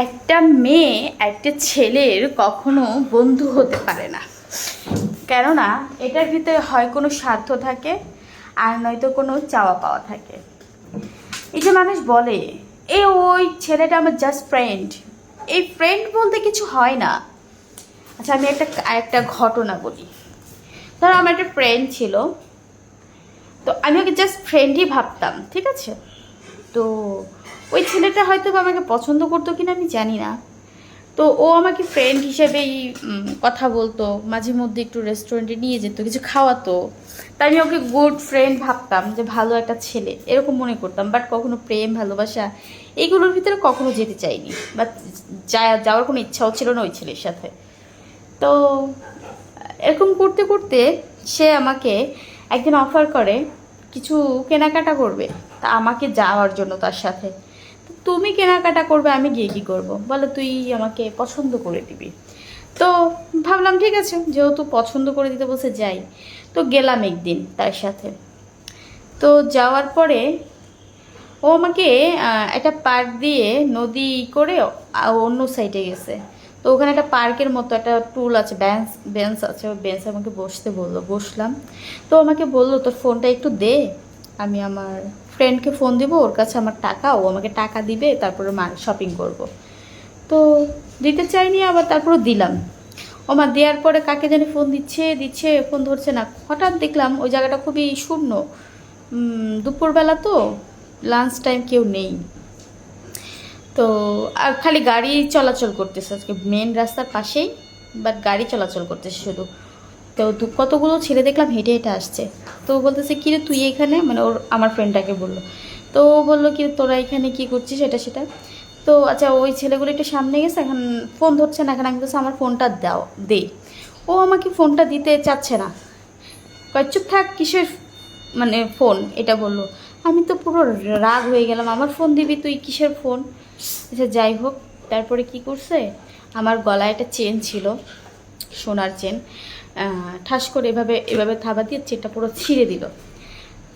একটা মেয়ে একটা ছেলের কখনো বন্ধু হতে পারে না, কেননা এটার ভিতরে হয় কোনো স্বার্থ থাকে আর নয়তো কোনো চাওয়া পাওয়া থাকে। এই যে মানুষ বলে ওই ছেলেটা আমার জাস্ট ফ্রেন্ড, এই ফ্রেন্ড বলতে কিছু হয় না। আচ্ছা, আমি একটা ঘটনা বলি। ধরো আমার একটা ফ্রেন্ড ছিল, তো আমি ওকে জাস্ট ফ্রেন্ডই ভাবতাম, ঠিক আছে। তো ওই ছেলেটা হয়তো আমাকে পছন্দ করতো কিনা আমি জানি না। তো ও আমাকে ফ্রেন্ড হিসেবেই কথা বলতো, মাঝে মধ্যে একটু রেস্টুরেন্টে নিয়ে যেত, কিছু খাওয়াতো। তাই আমি ওকে গুড ফ্রেন্ড ভাবতাম, যে ভালো একটা ছেলে এরকম মনে করতাম। বাট কখনো প্রেম ভালোবাসা এইগুলোর ভিতরে কখনো যেতে চাইনি, বা যাওয়ার কোনো ইচ্ছাও ছিল না ওই ছেলের সাথে। তো এরকম করতে করতে সে আমাকে একদিন অফার করে কিছু কেনাকাটা করবে, তা আমাকে যাওয়ার জন্য তার সাথে। তুমি কেনাকাটা করবে, আমি গিয়ে কী করবো বলে, তুই আমাকে পছন্দ করে দিবি। তো ভাবলাম ঠিক আছে, যেহেতু পছন্দ করে দিতে বলছে যাই। তো গেলাম একদিন তার সাথে। তো যাওয়ার পরে ও আমাকে একটা পার্ক দিয়ে নদী করে অন্য সাইডে গেছে। তো ওখানে একটা পার্কের মতো একটা টুল আছে, বেঞ্চ আছে, ওই বেঞ্চে আমাকে বসতে বললো, বসলাম। তো আমাকে বললো তোর ফোনটা একটু দে, আমি আমার ফ্রেন্ডকে ফোন দিব, ওর কাছে আমার টাকা, ও আমাকে টাকা দিবে, তারপরে শপিং করব। তো দিতে চাইনি, আবার তারপরে দিলাম। ওমা দেওয়ার পরে কাকে জানি ফোন দিচ্ছে, ফোন ধরছে না। হঠাৎ দেখলাম ওই জায়গাটা খুবই শূন্য, দুপুরবেলা তো, লাঞ্চ টাইম, কেউ নেই। তো আর খালি গাড়ি চলাচল করতেছে আজকে মেন রাস্তার পাশেই, বাট গাড়ি চলাচল করতেছে শুধু। তো কতগুলো ছেলে দেখলাম হেঁটে হেঁটে আসছে। তো বলতেছে কিরে তুই এখানে, মানে আমার ফ্রেন্ডটাকে বললো। তো ও বললো কি তোরা এখানে কী করছিস, এটা। তো আচ্ছা, ওই ছেলেগুলো একটু সামনে গেছে, এখন ফোন ধরছে না, এখন আমি বলছি আমার ফোনটা দে। ও আমাকে ফোনটা দিতে চাচ্ছে না, কয় চুপ থাক, কিসের মানে ফোন এটা বললো। আমি তো পুরো রাগ হয়ে গেলাম, আমার ফোন দিবি তুই, কিসের ফোন। আচ্ছা যাই হোক, তারপরে কি করছে, আমার গলায় একটা চেন ছিল, সোনার চেন, ঠাস করে এভাবে থাবা দিয়ে চেনটা পুরো ছিঁড়ে দিল।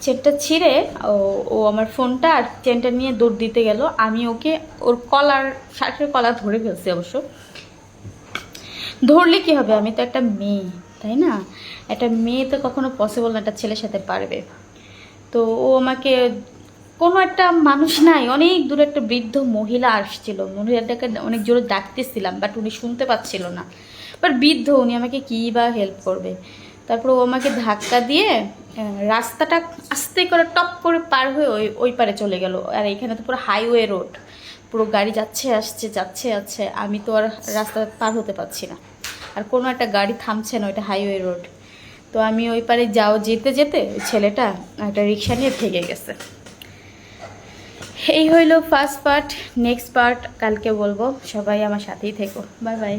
চেনটা ছিঁড়ে ও আমার ফোনটা আর চেনটা নিয়ে দৌড় দিতে গেল। আমি ওকে ওর শার্টের কলার ধরে ফেলছি। অবশ্য ধরলে কি হবে, আমি তো একটা মেয়ে, তাই না? একটা মেয়ে তো কখনো পসিবল না একটা ছেলের সাথে পারবে। তো ও আমাকে, কোনো একটা মানুষ নাই, অনেক দূরে একটা বৃদ্ধ মহিলা আসছিল, মহিলাটাকে অনেক জোরে ডাকতেছিলাম, বাট উনি শুনতে পাচ্ছিল না। বাট বৃদ্ধ, উনি আমাকে কী বা হেল্প করবে। তারপর ও আমাকে ধাক্কা দিয়ে রাস্তাটা আস্তে করে টপ করে পার হয়ে ওই পারে চলে গেল। আর এখানে তো পুরো হাইওয়ে রোড, পুরো গাড়ি যাচ্ছে, আমি তো আর রাস্তা পার হতে পারছি না, আর কোনো একটা গাড়ি থামছে না, ওইটা হাইওয়ে রোড। তো আমি ওই পারে যেতে যেতে ওই ছেলেটা একটা রিক্সা নিয়ে ভেগে গেছে। এই হইল ফার্স্ট পার্ট, নেক্সট পার্ট কালকে বলবো। সবাই আমার সাথেই থেকো, বাই বাই।